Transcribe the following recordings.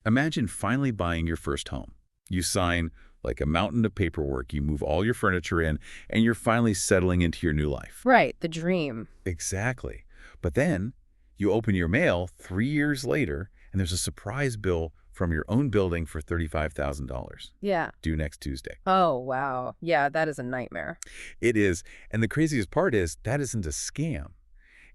Imagine finally buying your first home. You sign like a mountain of paperwork, you move all your furniture in, and you're finally settling into your new life. Right, the dream. Exactly. But then you open your mail 3 years later, and there's a surprise bill from your own building for $35,000, Yeah. due next Tuesday. Oh, wow. Yeah, that is a nightmare. It is. And the craziest part is that isn't a scam.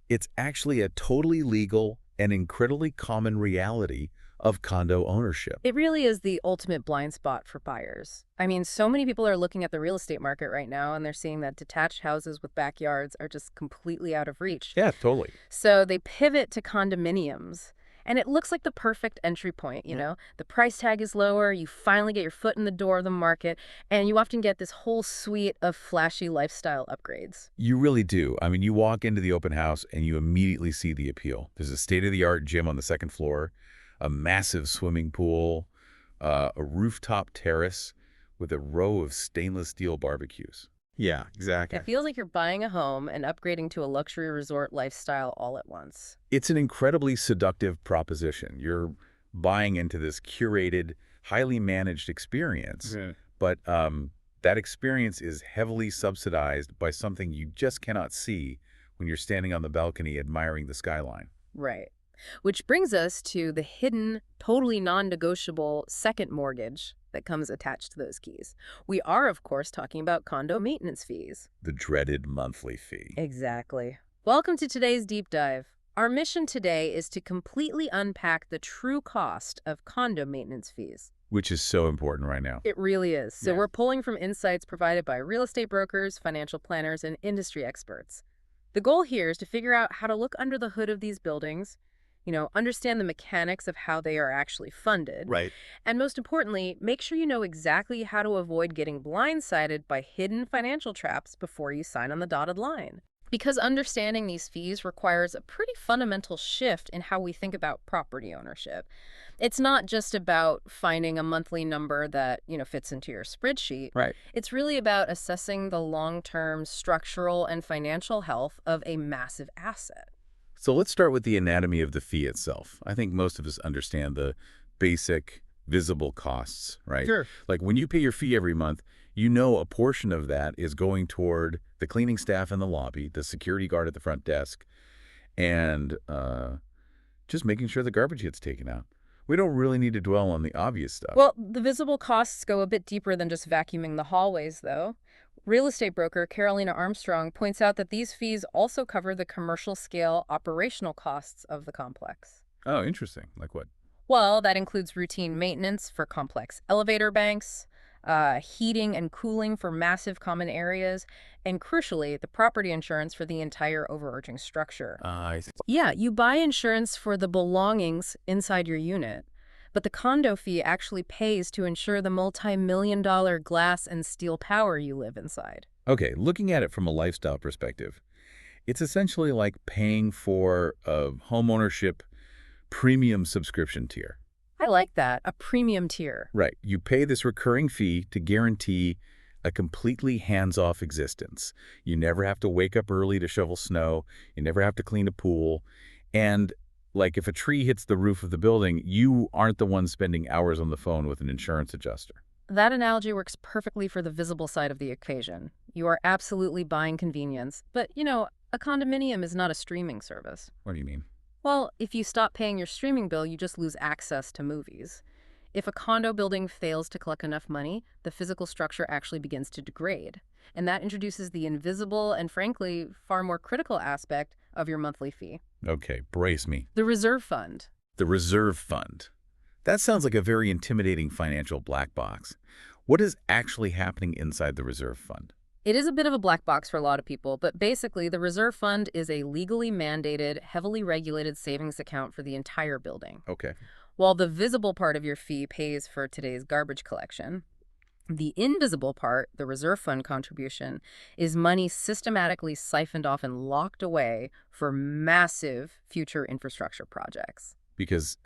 It's actually a totally legal and incredibly common reality of condo ownership. It really is the ultimate blind spot for buyers. I mean, so many people are looking at the real estate market right now, and they're seeing that detached houses with backyards are just completely out of reach. Yeah, totally. So they pivot to condominiums. And it looks like the perfect entry point, you know? The price tag is lower, you finally get your foot in the door of the market, and you often get this whole suite of flashy lifestyle upgrades. You really do. I mean, you walk into the open house and you immediately see the appeal. There's a state-of-the-art gym on the second floor, a massive swimming pool, a rooftop terrace with a row of stainless steel barbecues. Yeah, exactly. It feels like you're buying a home and upgrading to a luxury resort lifestyle all at once. It's an incredibly seductive proposition. You're buying into this curated, highly managed experience, but that experience is heavily subsidized by something you just cannot see when you're standing on the balcony admiring the skyline. Right. Which brings us to the hidden, totally non-negotiable second mortgage that comes attached to those keys. We are, of course, talking about condo maintenance fees. The dreaded monthly fee. Exactly. Welcome to today's deep dive. Our mission today is to completely unpack the true cost of condo maintenance fees. Which is so important right now. It really is. So Yeah. we're pulling from insights provided by real estate brokers, financial planners, and industry experts. The goal here is to figure out how to look under the hood of these buildings, understand the mechanics of how they are actually funded. Right. And most importantly, make sure you know exactly how to avoid getting blindsided by hidden financial traps before you sign on the dotted line. Because understanding these fees requires a pretty fundamental shift in how we think about property ownership. It's not just about finding a monthly number that, fits into your spreadsheet. Right. It's really about assessing the long-term structural and financial health of a massive asset. So let's start with the anatomy of the fee itself. I think most of us understand the basic visible costs, right? Sure. Like when you pay your fee every month, you know a portion of that is going toward the cleaning staff in the lobby, the security guard at the front desk, and just making sure the garbage gets taken out. We don't really need to dwell on the obvious stuff. Well, the visible costs go a bit deeper than just vacuuming the hallways, though. Real estate broker Carolina Armstrong points out that these fees also cover the commercial-scale operational costs of the complex. Oh, interesting. Like what? Well, that includes routine maintenance for complex elevator banks, heating and cooling for massive common areas, and crucially, the property insurance for the entire overarching structure. I see. Yeah, you buy insurance for the belongings inside your unit, but the condo fee actually pays to insure the multi-million-dollar glass and steel tower you live inside. Okay, looking at it from a lifestyle perspective, it's essentially like paying for a homeownership premium subscription tier. I like that, a premium tier. Right. You pay this recurring fee to guarantee a completely hands-off existence. You never have to wake up early to shovel snow. You never have to clean a pool. And like if a tree hits the roof of the building, you aren't the one spending hours on the phone with an insurance adjuster. That analogy works perfectly for the visible side of the equation. You are absolutely buying convenience. But, a condominium is not a streaming service. What do you mean? Well, if you stop paying your streaming bill, you just lose access to movies. If a condo building fails to collect enough money, the physical structure actually begins to degrade. And that introduces the invisible and, frankly, far more critical aspect of your monthly fee. Okay, brace me. The reserve fund. The reserve fund. That sounds like a very intimidating financial black box. What is actually happening inside the reserve fund? It is a bit of a black box for a lot of people, but basically the reserve fund is a legally mandated, heavily regulated savings account for the entire building. Okay. While the visible part of your fee pays for today's garbage collection, the invisible part, the reserve fund contribution, is money systematically siphoned off and locked away for massive future infrastructure projects. Because,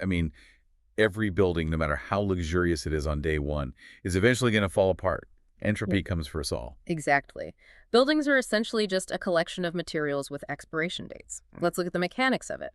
every building, no matter how luxurious it is on day one, is eventually going to fall apart. Entropy comes for us all. Exactly. Buildings are essentially just a collection of materials with expiration dates. Let's look at the mechanics of it.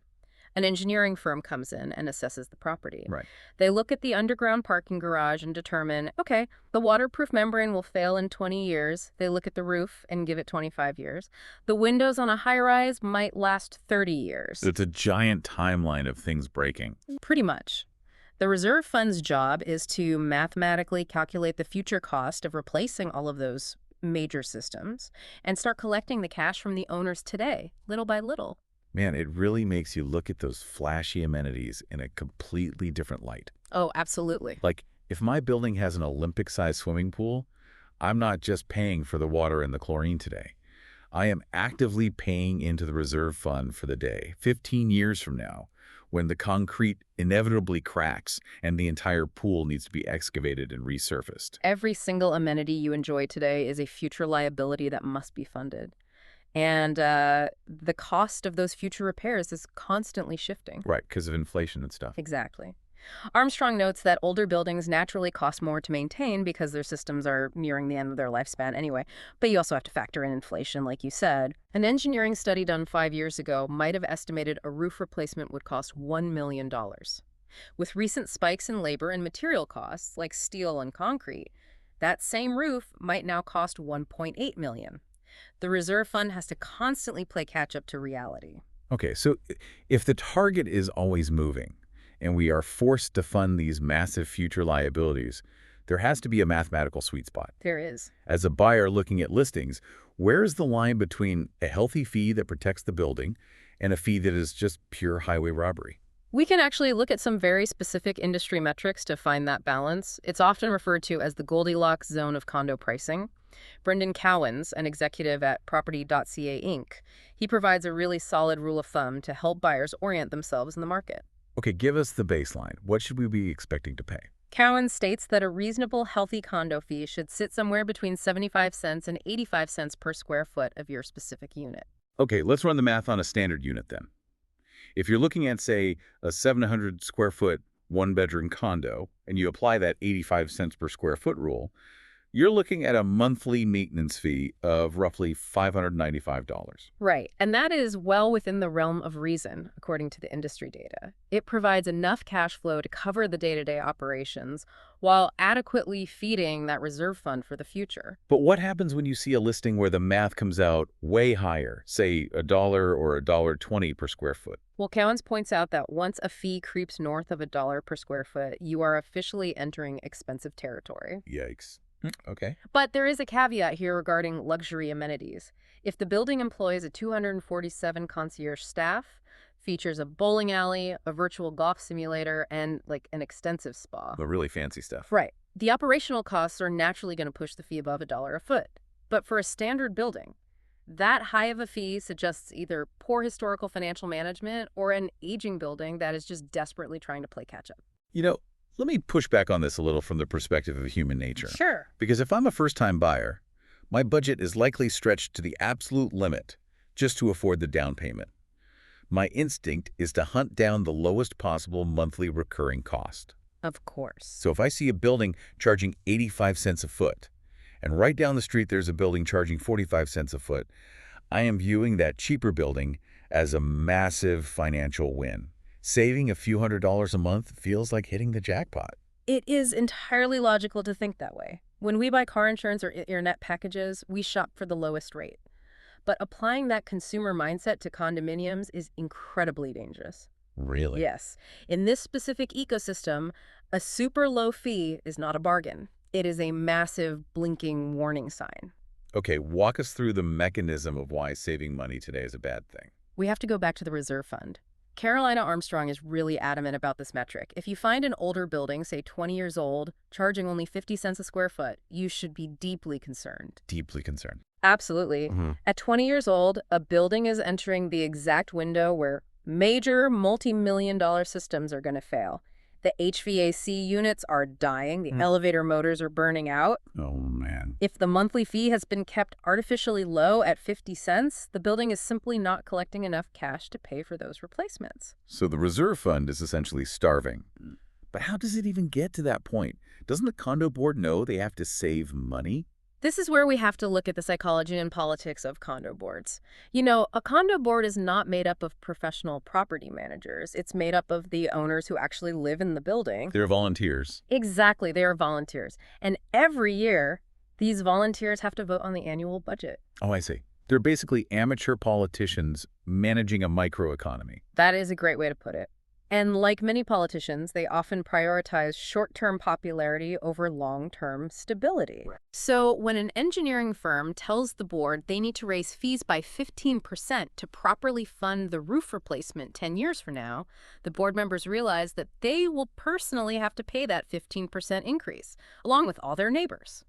An engineering firm comes in and assesses the property. Right. They look at the underground parking garage and determine, okay, the waterproof membrane will fail in 20 years. They look at the roof and give it 25 years. The windows on a high-rise might last 30 years. It's a giant timeline of things breaking. Pretty much. The reserve fund's job is to mathematically calculate the future cost of replacing all of those major systems and start collecting the cash from the owners today, little by little. Man, it really makes you look at those flashy amenities in a completely different light. Oh, absolutely. Like, if my building has an Olympic-sized swimming pool, I'm not just paying for the water and the chlorine today. I am actively paying into the reserve fund for the day, 15 years from now, when the concrete inevitably cracks and the entire pool needs to be excavated and resurfaced. Every single amenity you enjoy today is a future liability that must be funded. And the cost of those future repairs is constantly shifting. Right, because of inflation and stuff. Exactly. Armstrong notes that older buildings naturally cost more to maintain because their systems are nearing the end of their lifespan anyway. But you also have to factor in inflation, like you said. An engineering study done 5 years ago might have estimated a roof replacement would cost $1 million. With recent spikes in labor and material costs, like steel and concrete, that same roof might now cost $1.8 million. The reserve fund has to constantly play catch-up to reality. Okay, so if the target is always moving, and we are forced to fund these massive future liabilities, there has to be a mathematical sweet spot. There is. As a buyer looking at listings, where is the line between a healthy fee that protects the building and a fee that is just pure highway robbery? We can actually look at some very specific industry metrics to find that balance. It's often referred to as the Goldilocks zone of condo pricing. Brendan Cowens, an executive at Property.ca Inc., he provides a really solid rule of thumb to help buyers orient themselves in the market. Okay, give us the baseline. What should we be expecting to pay? Cowens states that a reasonable, healthy condo fee should sit somewhere between 75 cents and 85 cents per square foot of your specific unit. Okay, let's run the math on a standard unit then. If you're looking at, say, a 700 square foot, one-bedroom condo, and you apply that 85 cents per square foot rule, you're looking at a monthly maintenance fee of roughly $595. Right, and that is well within the realm of reason, according to the industry data. It provides enough cash flow to cover the day-to-day operations while adequately feeding that reserve fund for the future. But what happens when you see a listing where the math comes out way higher, say $1 or $1.20 per square foot? Well, Cowens points out that once a fee creeps north of $1 per square foot, you are officially entering expensive territory. Yikes. Okay. But there is a caveat here regarding luxury amenities. If the building employs a 247 concierge staff, features a bowling alley, a virtual golf simulator, and like an extensive spa. The really fancy stuff. Right. The operational costs are naturally going to push the fee above $1 a foot. But for a standard building, that high of a fee suggests either poor historical financial management or an aging building that is just desperately trying to play catch up. You know, let me push back on this a little from the perspective of human nature. Sure. Because if I'm a first-time buyer, my budget is likely stretched to the absolute limit just to afford the down payment. My instinct is to hunt down the lowest possible monthly recurring cost. Of course. So if I see a building charging 85 cents a foot, and right down the street there's a building charging 45 cents a foot, I am viewing that cheaper building as a massive financial win. Saving a few $100s a month feels like hitting the jackpot. It is entirely logical to think that way. When we buy car insurance or internet packages, we shop for the lowest rate. But applying that consumer mindset to condominiums is incredibly dangerous. Really? Yes. In this specific ecosystem, a super low fee is not a bargain. It is a massive blinking warning sign. Okay, walk us through the mechanism of why saving money today is a bad thing. We have to go back to the reserve fund. Carolina Armstrong is really adamant about this metric. If you find an older building, say 20 years old, charging only 50 cents a square foot, you should be deeply concerned. Deeply concerned. Absolutely. At 20 years old, a building is entering the exact window where major multi-million-dollar systems are going to fail. The HVAC units are dying. The elevator motors are burning out. Oh, man. If the monthly fee has been kept artificially low at 50 cents, the building is simply not collecting enough cash to pay for those replacements. So the reserve fund is essentially starving. But how does it even get to that point? Doesn't the condo board know they have to save money? This is where we have to look at the psychology and politics of condo boards. You know, a condo board is not made up of professional property managers. It's made up of the owners who actually live in the building. They're volunteers. Exactly, they are volunteers. And every year, these volunteers have to vote on the annual budget. Oh, I see. They're basically amateur politicians managing a microeconomy. That is a great way to put it. And like many politicians, they often prioritize short-term popularity over long-term stability. So when an engineering firm tells the board they need to raise fees by 15% to properly fund the roof replacement 10 years from now, the board members realize that they will personally have to pay that 15% increase, along with all their neighbors.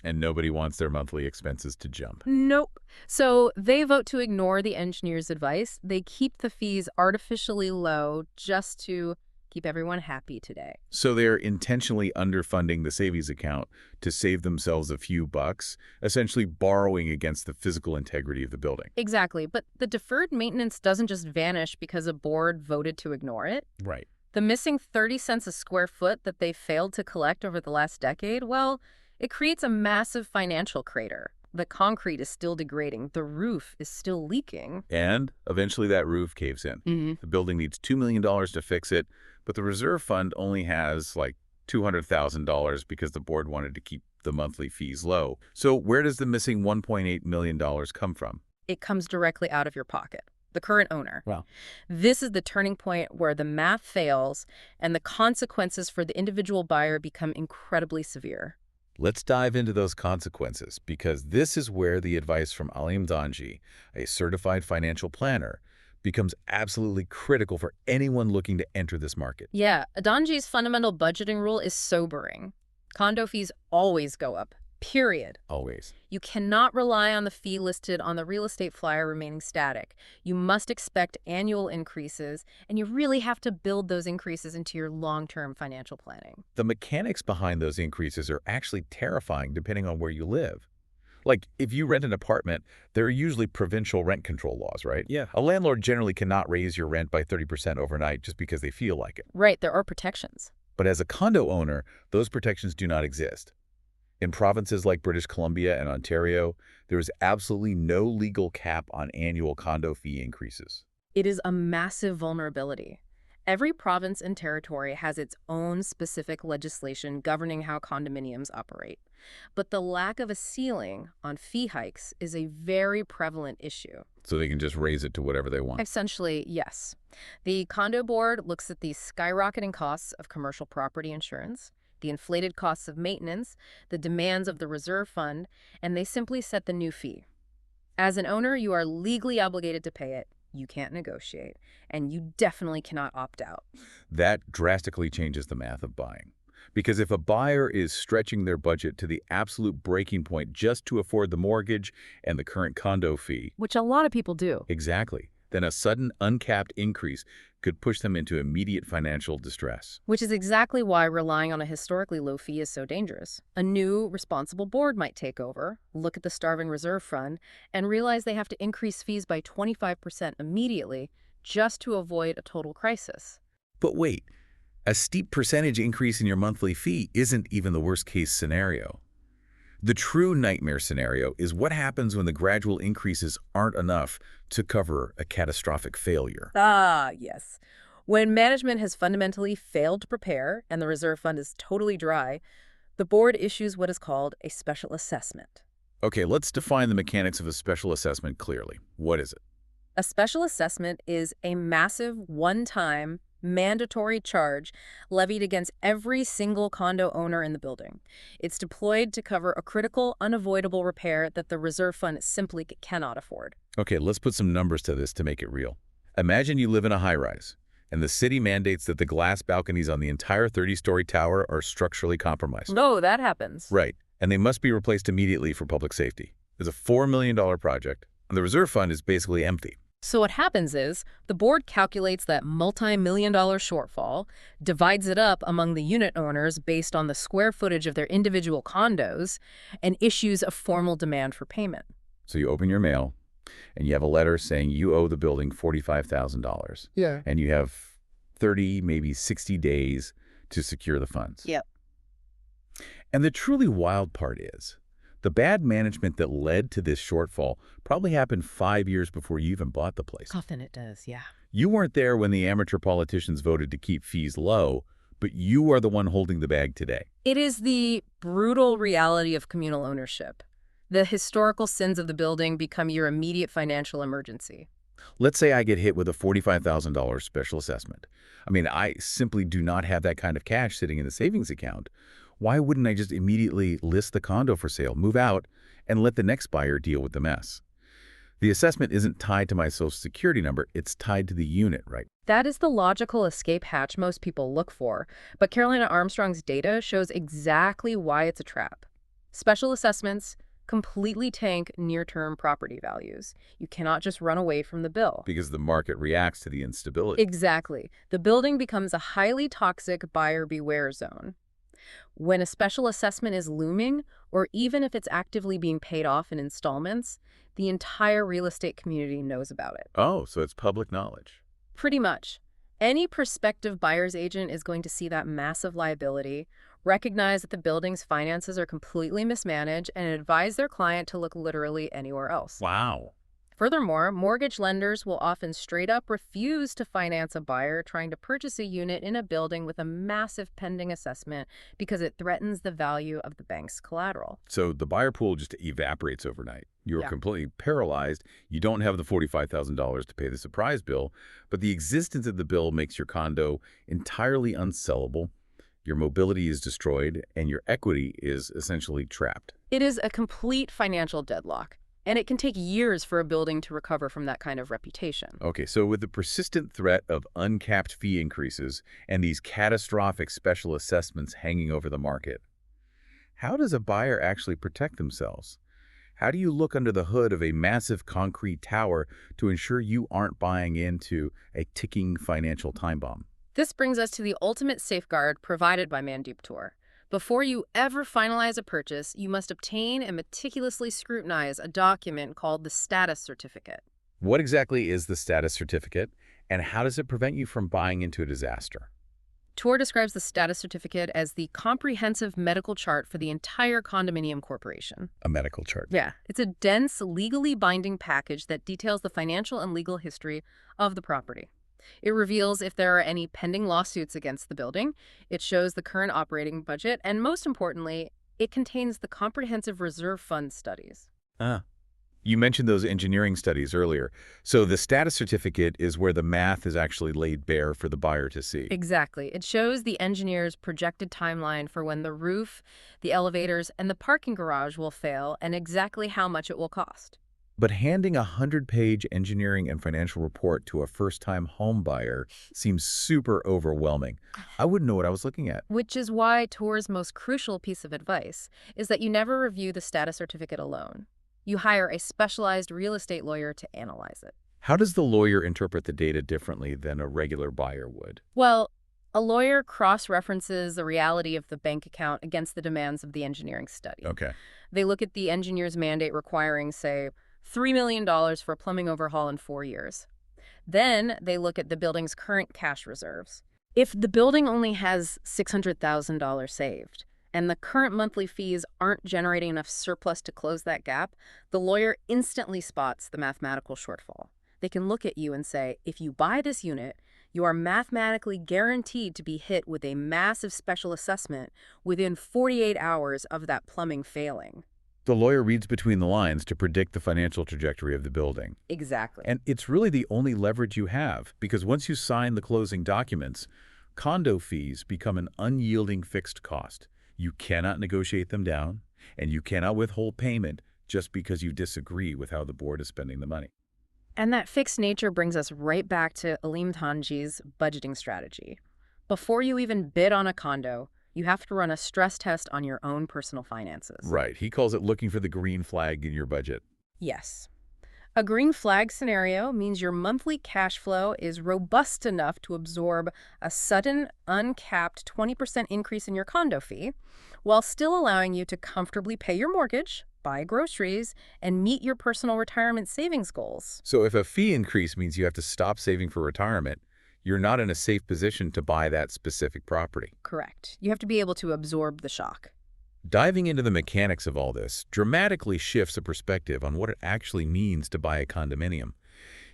And nobody wants their monthly expenses to jump. Nope. So they vote to ignore the engineer's advice. They keep the fees artificially low just to keep everyone happy today. So they're intentionally underfunding the savings account to save themselves a few bucks, essentially borrowing against the physical integrity of the building. Exactly. But the deferred maintenance doesn't just vanish because a board voted to ignore it. Right. The missing 30 cents a square foot that they failed to collect over the last decade, well, it creates a massive financial crater. The concrete is still degrading. The roof is still leaking. And eventually that roof caves in. The building needs $2 million to fix it, but the reserve fund only has like $200,000 because the board wanted to keep the monthly fees low. So where does the missing $1.8 million come from? It comes directly out of your pocket, the current owner. Wow. This is the turning point where the math fails and the consequences for the individual buyer become incredibly severe. Let's dive into those consequences, because this is where the advice from Alim Danji, a certified financial planner, becomes absolutely critical for anyone looking to enter this market. Yeah, Adanji's fundamental budgeting rule is sobering. Condo fees always go up, period. Always. You cannot rely on the fee listed on the real estate flyer remaining static. You must expect annual increases, and you really have to build those increases into your long-term financial planning. The mechanics behind those increases are actually terrifying depending on where you live. Like, if you rent an apartment, there are usually provincial rent control laws, right? Yeah. A landlord generally cannot raise your rent by 30% overnight just because they feel like it. Right, there are protections. But as a condo owner, those protections do not exist. In provinces like British Columbia and Ontario, there is absolutely no legal cap on annual condo fee increases. It is a massive vulnerability. Every province and territory has its own specific legislation governing how condominiums operate. But the lack of a ceiling on fee hikes is a very prevalent issue. So they can just raise it to whatever they want. Essentially, yes. The condo board looks at the skyrocketing costs of commercial property insurance, the inflated costs of maintenance, the demands of the reserve fund, and they simply set the new fee. As an owner, you are legally obligated to pay it. You can't negotiate, and you definitely cannot opt out. That drastically changes the math of buying. Because if a buyer is stretching their budget to the absolute breaking point just to afford the mortgage and the current condo fee, Which a lot of people do. exactly, then a sudden uncapped increase could push them into immediate financial distress. Which is exactly why relying on a historically low fee is so dangerous. A new, responsible board might take over, look at the starving reserve fund, and realize they have to increase fees by 25% immediately just to avoid a total crisis. But wait, a steep percentage increase in your monthly fee isn't even the worst-case scenario. The true nightmare scenario is what happens when the gradual increases aren't enough to cover a catastrophic failure. Ah, yes. When management has fundamentally failed to prepare and the reserve fund is totally dry, the board issues what is called a special assessment. Okay, let's define the mechanics of a special assessment clearly. What is it? A special assessment is a massive, one-time, mandatory charge levied against every single condo owner in the building. It's deployed to cover a critical, unavoidable repair that the reserve fund simply cannot afford. Okay, let's put some numbers to this to make it real. Imagine you live in a high-rise, and the city mandates that the glass balconies on the entire 30-story tower are structurally compromised. No, that happens. Right, and they must be replaced immediately for public safety. It's a $4 million project, and the reserve fund is basically empty. So what happens is the board calculates that multi-million-dollar shortfall, divides it up among the unit owners based on the square footage of their individual condos, and issues a formal demand for payment. So you open your mail, and you have a letter saying you owe the building $45,000. Yeah. And you have 30, maybe 60 days to secure the funds. Yep. And the truly wild part is, The bad management that led to this shortfall probably happened 5 years before you even bought the place. Often it does, yeah. You weren't there when the amateur politicians voted to keep fees low, but you are the one holding the bag today. It is the brutal reality of communal ownership. The historical sins of the building become your immediate financial emergency. Let's say I get hit with a $45,000 special assessment. I mean, I simply do not have that kind of cash sitting in the savings account. Why wouldn't I just immediately list the condo for sale, move out, and let the next buyer deal with the mess? The assessment isn't tied to my Social Security number, it's tied to the unit, right? That is the logical escape hatch most people look for, but Carolina Armstrong's data shows exactly why it's a trap. Special assessments completely tank near-term property values. You cannot just run away from the bill. Because the market reacts to the instability. Exactly. The building becomes a highly toxic buyer beware zone. When a special assessment is looming, or even if it's actively being paid off in installments, the entire real estate community knows about it. Oh, so it's public knowledge. Pretty much. Any prospective buyer's agent is going to see that massive liability, recognize that the building's finances are completely mismanaged, and advise their client to look literally anywhere else. Wow. Furthermore, mortgage lenders will often straight up refuse to finance a buyer trying to purchase a unit in a building with a massive pending assessment because it threatens the value of the bank's collateral. So the buyer pool just evaporates overnight. You're Yeah. completely paralyzed. You don't have the $45,000 to pay the surprise bill, but the existence of the bill makes your condo entirely unsellable. Your mobility is destroyed, and your equity is essentially trapped. It is a complete financial deadlock, and it can take years for a building to recover from that kind of reputation. Okay, so with the persistent threat of uncapped fee increases and these catastrophic special assessments hanging over the market, how does a buyer actually protect themselves? How do you look under the hood of a massive concrete tower to ensure you aren't buying into a ticking financial time bomb? This brings us to the ultimate safeguard provided by Mandiptur. Before you ever finalize a purchase, you must obtain and meticulously scrutinize a document called the status certificate. What exactly is the status certificate, and how does it prevent you from buying into a disaster? Tor describes the status certificate as the comprehensive medical chart for the entire condominium corporation. A medical chart. Yeah, it's a dense, legally binding package that details the financial and legal history of the property. It reveals if there are any pending lawsuits against the building, it shows the current operating budget, and most importantly, it contains the comprehensive reserve fund studies. You mentioned those engineering studies earlier. So the status certificate is where the math is actually laid bare for the buyer to see. Exactly. It shows the engineer's projected timeline for when the roof, the elevators, and the parking garage will fail, and exactly how much it will cost. But handing a 100-page engineering and financial report to a first-time home buyer seems super overwhelming. I wouldn't know what I was looking at. Which is why Tor's most crucial piece of advice is that you never review the status certificate alone. You hire a specialized real estate lawyer to analyze it. How does the lawyer interpret the data differently than a regular buyer would? Well, a lawyer cross-references the reality of the bank account against the demands of the engineering study. Okay. They look at the engineer's mandate requiring, say, $3 million for a plumbing overhaul in 4 years. Then they look at the building's current cash reserves. If the building only has $600,000 saved, and the current monthly fees aren't generating enough surplus to close that gap, the lawyer instantly spots the mathematical shortfall. They can look at you and say, if you buy this unit, you are mathematically guaranteed to be hit with a massive special assessment within 48 hours of that plumbing failing. The lawyer reads between the lines to predict the financial trajectory of the building. Exactly. And it's really the only leverage you have, because once you sign the closing documents, condo fees become an unyielding fixed cost. You cannot negotiate them down, and you cannot withhold payment just because you disagree with how the board is spending the money. And that fixed nature brings us right back to Alim Tanji's budgeting strategy. Before you even bid on a condo, you have to run a stress test on your own personal finances. Right. He calls it looking for the green flag in your budget. Yes. A green flag scenario means your monthly cash flow is robust enough to absorb a sudden, uncapped 20% increase in your condo fee, while still allowing you to comfortably pay your mortgage, buy groceries, and meet your personal retirement savings goals. So if a fee increase means you have to stop saving for retirement, you're not in a safe position to buy that specific property. Correct. You have to be able to absorb the shock. Diving into the mechanics of all this dramatically shifts the perspective on what it actually means to buy a condominium.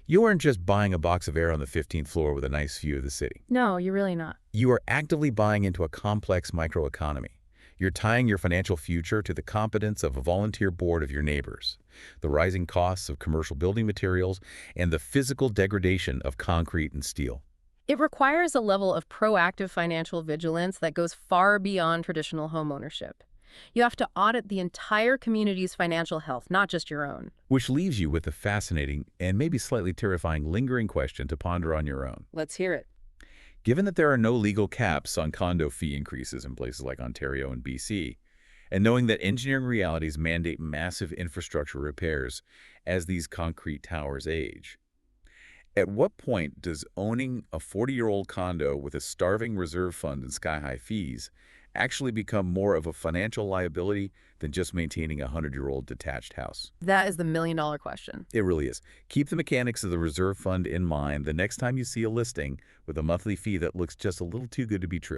You aren't just buying a box of air on the 15th floor with a nice view of the city. No, you're really not. You are actively buying into a complex microeconomy. You're tying your financial future to the competence of a volunteer board of your neighbors, the rising costs of commercial building materials, and the physical degradation of concrete and steel. It requires a level of proactive financial vigilance that goes far beyond traditional homeownership. You have to audit the entire community's financial health, not just your own. Which leaves you with the fascinating and maybe slightly terrifying lingering question to ponder on your own. Let's hear it. Given that there are no legal caps on condo fee increases in places like Ontario and BC, and knowing that engineering realities mandate massive infrastructure repairs as these concrete towers age, at what point does owning a 40-year-old condo with a starving reserve fund and sky-high fees actually become more of a financial liability than just maintaining a 100-year-old detached house? That is the million-dollar question. It really is. Keep the mechanics of the reserve fund in mind the next time you see a listing with a monthly fee that looks just a little too good to be true.